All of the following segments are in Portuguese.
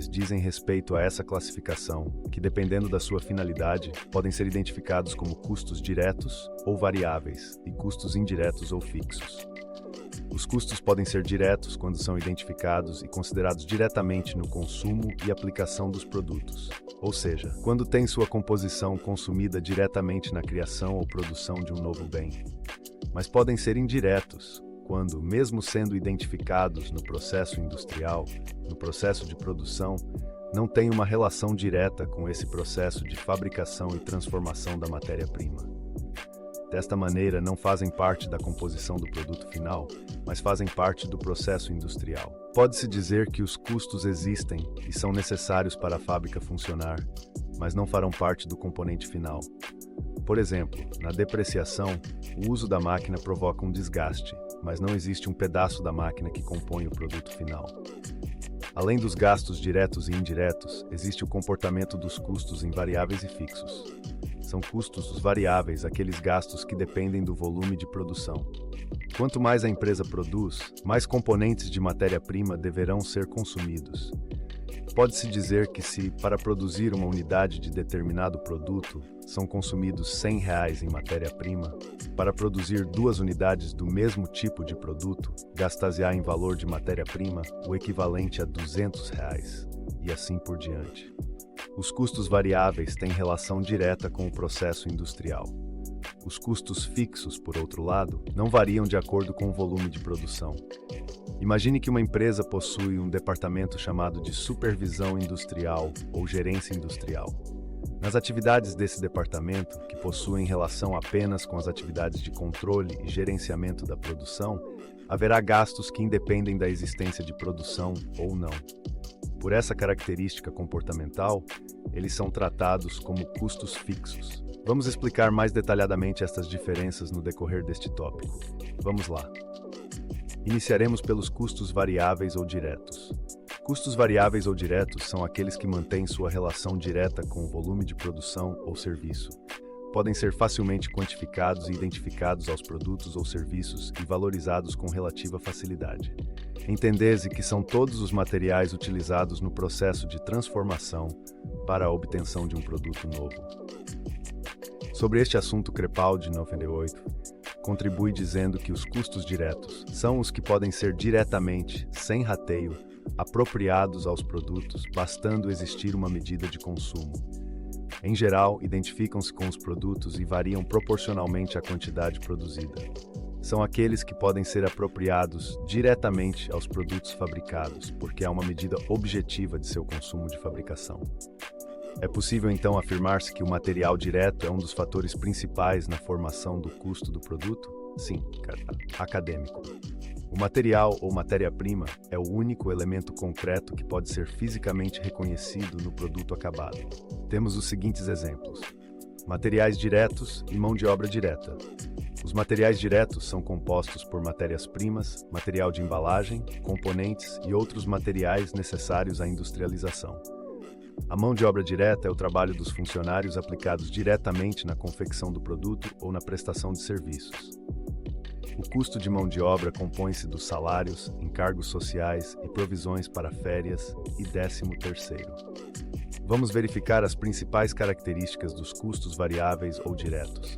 dizem respeito a essa classificação, que dependendo da sua finalidade, podem ser identificados como custos diretos ou variáveis e custos indiretos ou fixos. Os custos podem ser diretos quando são identificados e considerados diretamente no consumo e aplicação dos produtos, ou seja, quando tem sua composição consumida diretamente na criação ou produção de um novo bem. Mas podem ser indiretos, quando, mesmo sendo identificados no processo industrial, no processo de produção, não têm uma relação direta com esse processo de fabricação e transformação da matéria-prima. Desta maneira, não fazem parte da composição do produto final, mas fazem parte do processo industrial. Pode-se dizer que os custos existem e são necessários para a fábrica funcionar, mas não farão parte do componente final. Por exemplo, na depreciação, o uso da máquina provoca um desgaste, mas não existe um pedaço da máquina que compõe o produto final. Além dos gastos diretos e indiretos, existe o comportamento dos custos em variáveis e fixos. São custos variáveis, aqueles gastos que dependem do volume de produção. Quanto mais a empresa produz, mais componentes de matéria-prima deverão ser consumidos. Pode-se dizer que se, para produzir uma unidade de determinado produto, são consumidos R$100 em matéria-prima, para produzir 2 unidades do mesmo tipo de produto, gastar-se-á em valor de matéria-prima o equivalente a R$200, e assim por diante. Os custos variáveis têm relação direta com o processo industrial. Os custos fixos, por outro lado, não variam de acordo com o volume de produção. Imagine que uma empresa possui um departamento chamado de supervisão industrial ou gerência industrial. Nas atividades desse departamento, que possuem relação apenas com as atividades de controle e gerenciamento da produção, haverá gastos que independem da existência de produção ou não. Por essa característica comportamental, eles são tratados como custos fixos. Vamos explicar mais detalhadamente estas diferenças no decorrer deste tópico. Vamos lá. Iniciaremos pelos custos variáveis ou diretos. Custos variáveis ou diretos são aqueles que mantêm sua relação direta com o volume de produção ou serviço. Podem ser facilmente quantificados e identificados aos produtos ou serviços e valorizados com relativa facilidade. Entendese que são todos os materiais utilizados no processo de transformação para a obtenção de um produto novo. Sobre este assunto, Crepaldi, 98, contribui dizendo que os custos diretos são os que podem ser diretamente, sem rateio, apropriados aos produtos, bastando existir uma medida de consumo. Em geral, identificam-se com os produtos e variam proporcionalmente à quantidade produzida. São aqueles que podem ser apropriados diretamente aos produtos fabricados, porque há uma medida objetiva de seu consumo de fabricação. É possível então afirmar-se que o material direto é um dos fatores principais na formação do custo do produto? Sim, acadêmico. O material ou matéria-prima é o único elemento concreto que pode ser fisicamente reconhecido no produto acabado. Temos os seguintes exemplos: materiais diretos e mão de obra direta. Os materiais diretos são compostos por matérias-primas, material de embalagem, componentes e outros materiais necessários à industrialização. A mão de obra direta é o trabalho dos funcionários aplicados diretamente na confecção do produto ou na prestação de serviços. O custo de mão de obra compõe-se dos salários, encargos sociais e provisões para férias e 13º. Vamos verificar as principais características dos custos variáveis ou diretos.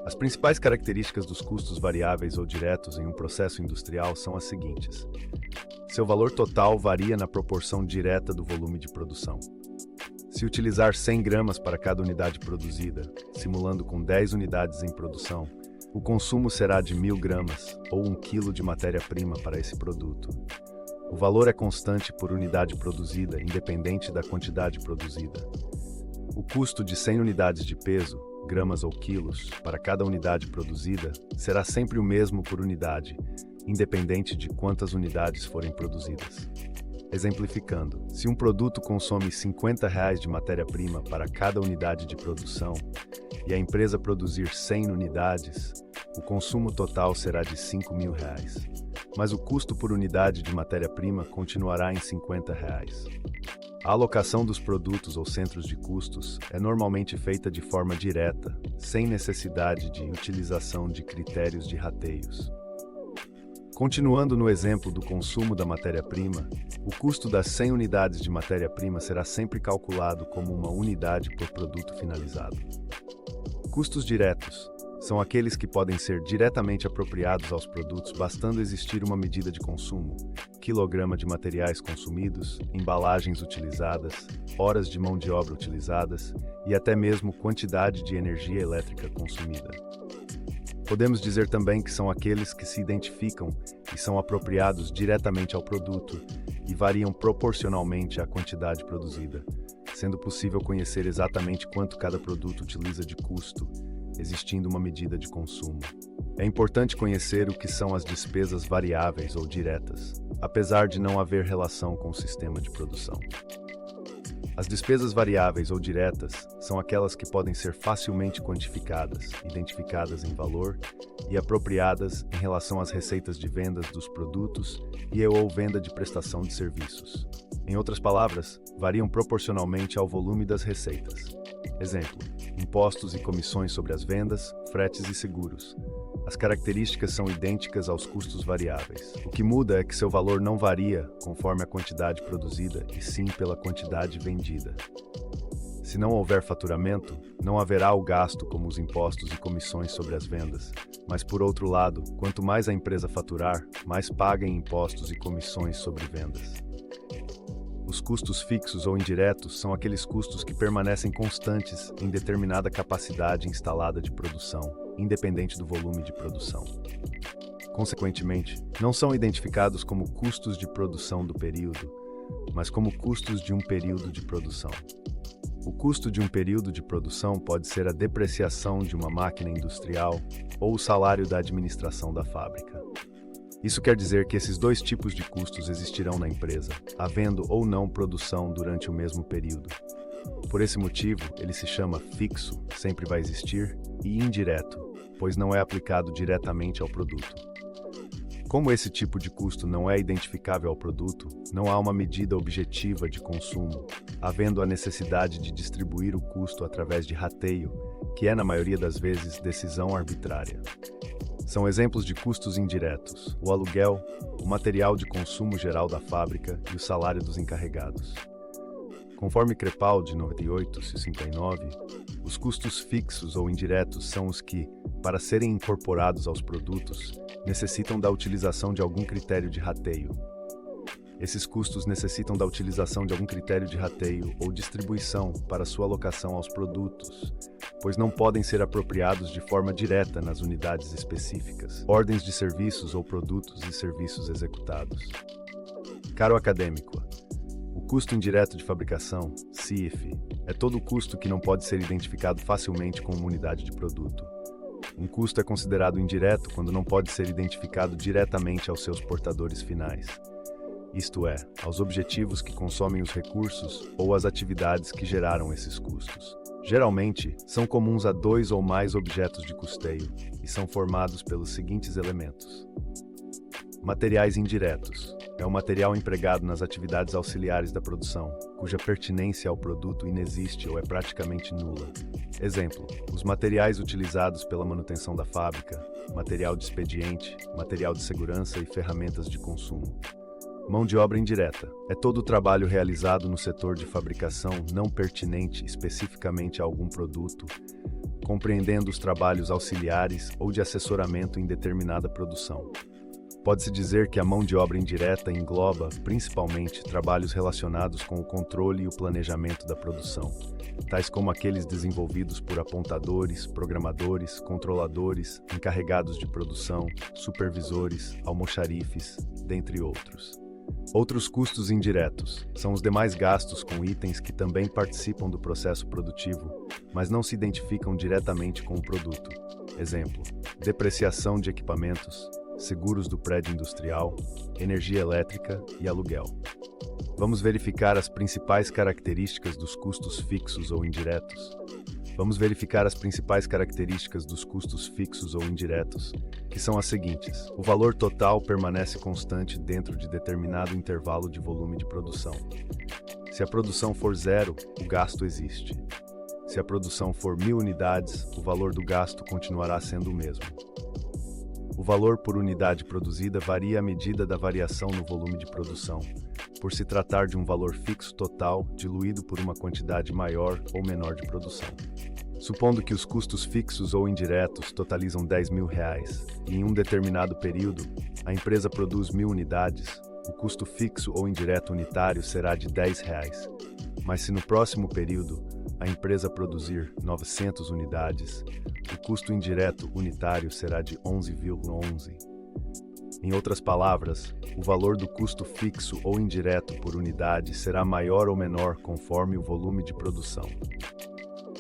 As principais características dos custos variáveis ou diretos em um processo industrial são as seguintes. Seu valor total varia na proporção direta do volume de produção. Se utilizar 100 gramas para cada unidade produzida, simulando com 10 unidades em produção, o consumo será de 1000 gramas, ou 1 quilo de matéria-prima para esse produto. O valor é constante por unidade produzida, independente da quantidade produzida. O custo de 100 unidades de peso, gramas ou quilos, para cada unidade produzida, será sempre o mesmo por unidade, independente de quantas unidades forem produzidas. Exemplificando, se um produto consome R$50 de matéria-prima para cada unidade de produção e a empresa produzir 100 unidades, o consumo total será de R$5.000, mas o custo por unidade de matéria-prima continuará em R$50. A alocação dos produtos ou centros de custos é normalmente feita de forma direta, sem necessidade de utilização de critérios de rateios. Continuando no exemplo do consumo da matéria-prima, o custo das 100 unidades de matéria-prima será sempre calculado como uma unidade por produto finalizado. Custos diretos são aqueles que podem ser diretamente apropriados aos produtos bastando existir uma medida de consumo, quilograma de materiais consumidos, embalagens utilizadas, horas de mão de obra utilizadas e até mesmo quantidade de energia elétrica consumida. Podemos dizer também que são aqueles que se identificam e são apropriados diretamente ao produto e variam proporcionalmente à quantidade produzida, sendo possível conhecer exatamente quanto cada produto utiliza de custo, existindo uma medida de consumo. É importante conhecer o que são as despesas variáveis ou diretas, apesar de não haver relação com o sistema de produção. As despesas variáveis ou diretas são aquelas que podem ser facilmente quantificadas, identificadas em valor e apropriadas em relação às receitas de vendas dos produtos e/ou venda de prestação de serviços. Em outras palavras, variam proporcionalmente ao volume das receitas. Exemplo: impostos e comissões sobre as vendas, fretes e seguros. As características são idênticas aos custos variáveis. O que muda é que seu valor não varia conforme a quantidade produzida, e sim pela quantidade vendida. Se não houver faturamento, não haverá o gasto como os impostos e comissões sobre as vendas. Mas, por outro lado, quanto mais a empresa faturar, mais paga em impostos e comissões sobre vendas. Os custos fixos ou indiretos são aqueles custos que permanecem constantes em determinada capacidade instalada de produção, independente do volume de produção. Consequentemente, não são identificados como custos de produção do período, mas como custos de um período de produção. O custo de um período de produção pode ser a depreciação de uma máquina industrial ou o salário da administração da fábrica. Isso quer dizer que esses dois tipos de custos existirão na empresa, havendo ou não produção durante o mesmo período. Por esse motivo, ele se chama fixo, sempre vai existir, e indireto, pois não é aplicado diretamente ao produto. Como esse tipo de custo não é identificável ao produto, não há uma medida objetiva de consumo, havendo a necessidade de distribuir o custo através de rateio, que é, na maioria das vezes, decisão arbitrária. São exemplos de custos indiretos: o aluguel, o material de consumo geral da fábrica e o salário dos encarregados. Conforme Crepaldi, 98/69, os custos fixos ou indiretos são os que, para serem incorporados aos produtos, necessitam da utilização de algum critério de rateio. Esses custos necessitam da utilização de algum critério de rateio ou distribuição para sua alocação aos produtos, pois não podem ser apropriados de forma direta nas unidades específicas, ordens de serviços ou produtos e serviços executados. Caro acadêmico, o custo indireto de fabricação, CIF, é todo o custo que não pode ser identificado facilmente com uma unidade de produto. Um custo é considerado indireto quando não pode ser identificado diretamente aos seus portadores finais, isto é, aos objetivos que consomem os recursos ou às atividades que geraram esses custos. Geralmente, são comuns a 2 ou mais objetos de custeio e são formados pelos seguintes elementos. Materiais indiretos. É o material empregado nas atividades auxiliares da produção, cuja pertinência ao produto inexiste ou é praticamente nula. Exemplo: os materiais utilizados pela manutenção da fábrica, material de expediente, material de segurança e ferramentas de consumo. Mão de obra indireta. É todo o trabalho realizado no setor de fabricação não pertinente especificamente a algum produto, compreendendo os trabalhos auxiliares ou de assessoramento em determinada produção. Pode-se dizer que a mão de obra indireta engloba, principalmente, trabalhos relacionados com o controle e o planejamento da produção, tais como aqueles desenvolvidos por apontadores, programadores, controladores, encarregados de produção, supervisores, almoxarifes, dentre outros. Outros custos indiretos são os demais gastos com itens que também participam do processo produtivo, mas não se identificam diretamente com o produto. Exemplo: depreciação de equipamentos, seguros do prédio industrial, energia elétrica e aluguel. Vamos verificar as principais características dos custos fixos ou indiretos. Que são as seguintes. O valor total permanece constante dentro de determinado intervalo de volume de produção. Se a produção for 0, o gasto existe. Se a produção for 1000 unidades, o valor do gasto continuará sendo o mesmo. O valor por unidade produzida varia à medida da variação no volume de produção, por se tratar de um valor fixo total diluído por uma quantidade maior ou menor de produção. Supondo que os custos fixos ou indiretos totalizam R$10.000 e em um determinado período a empresa produz 1.000 unidades, o custo fixo ou indireto unitário será de R$10. Mas se no próximo período a empresa produzir 900 unidades, o custo indireto unitário será de 11,11. Em outras palavras, o valor do custo fixo ou indireto por unidade será maior ou menor conforme o volume de produção.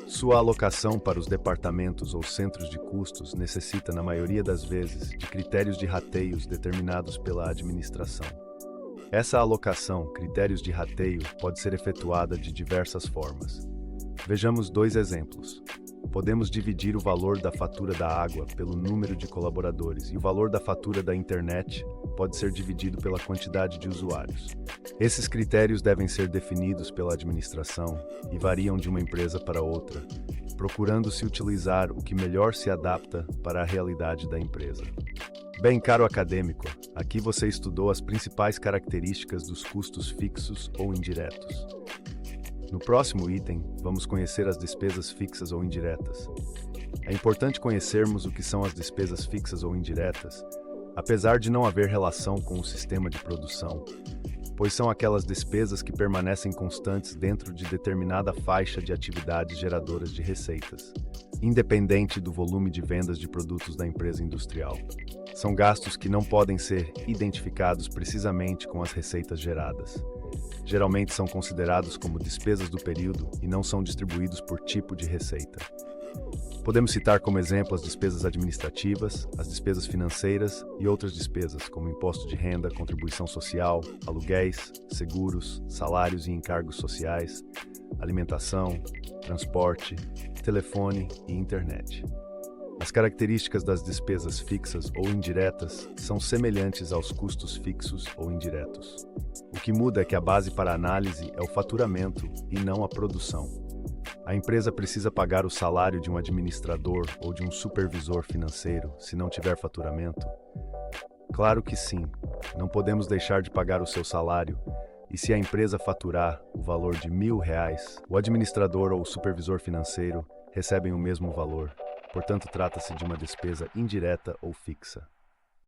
Sua alocação para os departamentos ou centros de custos necessita, na maioria das vezes, de critérios de rateios determinados pela administração. Essa alocação, critérios de rateio, pode ser efetuada de diversas formas. Vejamos 2 exemplos. Podemos dividir o valor da fatura da água pelo número de colaboradores e o valor da fatura da internet pode ser dividido pela quantidade de usuários. Esses critérios devem ser definidos pela administração e variam de uma empresa para outra, procurando-se utilizar o que melhor se adapta para a realidade da empresa. Bem, caro acadêmico, aqui você estudou as principais características dos custos fixos ou indiretos. No próximo item, vamos conhecer as despesas fixas ou indiretas. É importante conhecermos o que são as despesas fixas ou indiretas, apesar de não haver relação com o sistema de produção, pois são aquelas despesas que permanecem constantes dentro de determinada faixa de atividades geradoras de receitas, independente do volume de vendas de produtos da empresa industrial. São gastos que não podem ser identificados precisamente com as receitas geradas. Geralmente são considerados como despesas do período e não são distribuídos por tipo de receita. Podemos citar como exemplo as despesas administrativas, as despesas financeiras e outras despesas, como imposto de renda, contribuição social, aluguéis, seguros, salários e encargos sociais, alimentação, transporte, telefone e internet. As características das despesas fixas ou indiretas são semelhantes aos custos fixos ou indiretos. O que muda é que a base para a análise é o faturamento e não a produção. A empresa precisa pagar o salário de um administrador ou de um supervisor financeiro se não tiver faturamento? Claro que sim, não podemos deixar de pagar o seu salário, e se a empresa faturar o valor de R$1.000, o administrador ou o supervisor financeiro recebem o mesmo valor. Portanto, trata-se de uma despesa indireta ou fixa.